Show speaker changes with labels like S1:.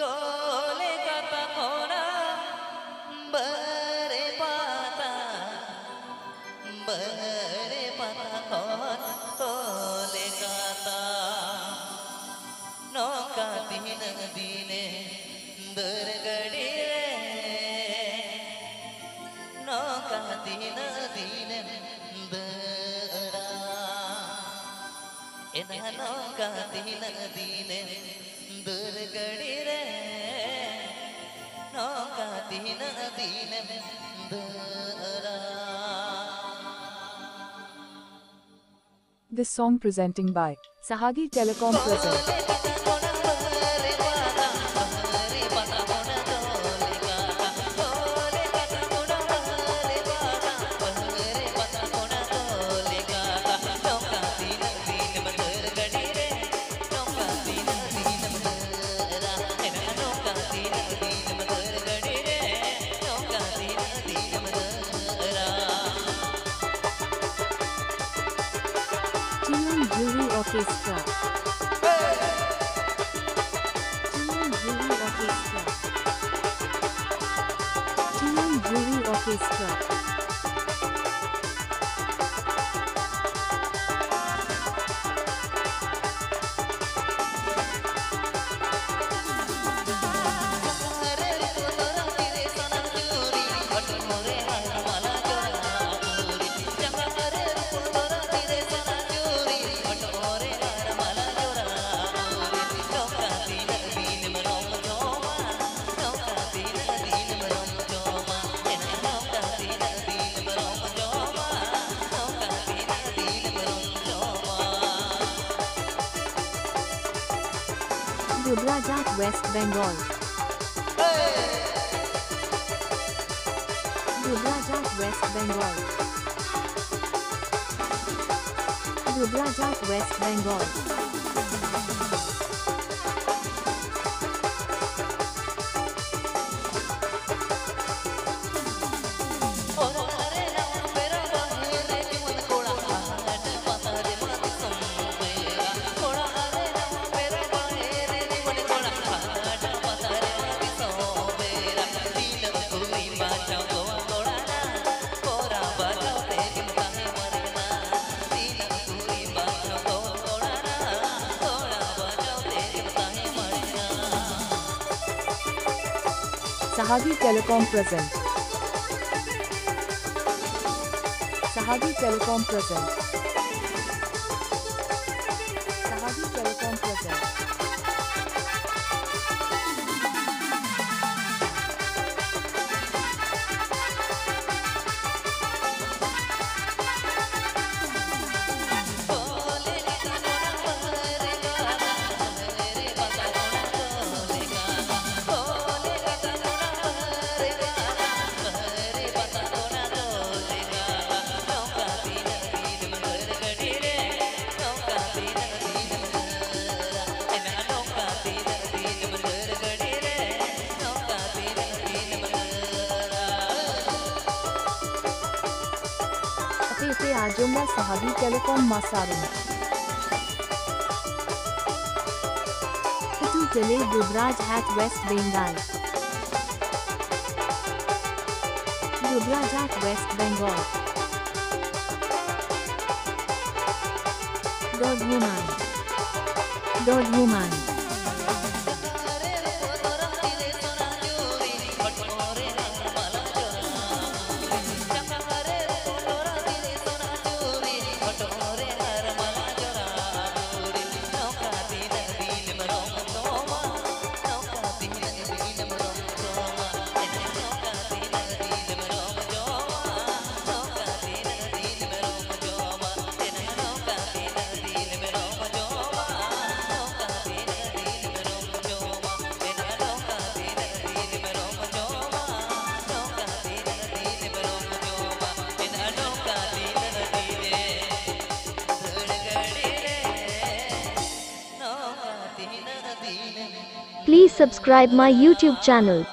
S1: Kolkata Khon Bari Pata, Bari Pata Khon Kolkata. Noka tin dine durgadi re, noka tin dine dura. Ena noka tin dine durgadi re, noka tin dine dura.
S2: This song presenting by Sahagi Telecom presents. Jewelry Orchestra. Jewelry Orchestra. Jewelry Orchestra. Gujarat, West Bengal. Gujarat, West Bengal. Gujarat, West Bengal. Sahagi Telecom present. Sahagi Telecom present. Sahagi Telecom present. Ate Ajumla Sahagi Telecom Masarin. Itu Tele Gujarat hat West Bengal. Gujarat, West Bengal. Dog woman. Dog woman.
S3: Please subscribe my YouTube channel.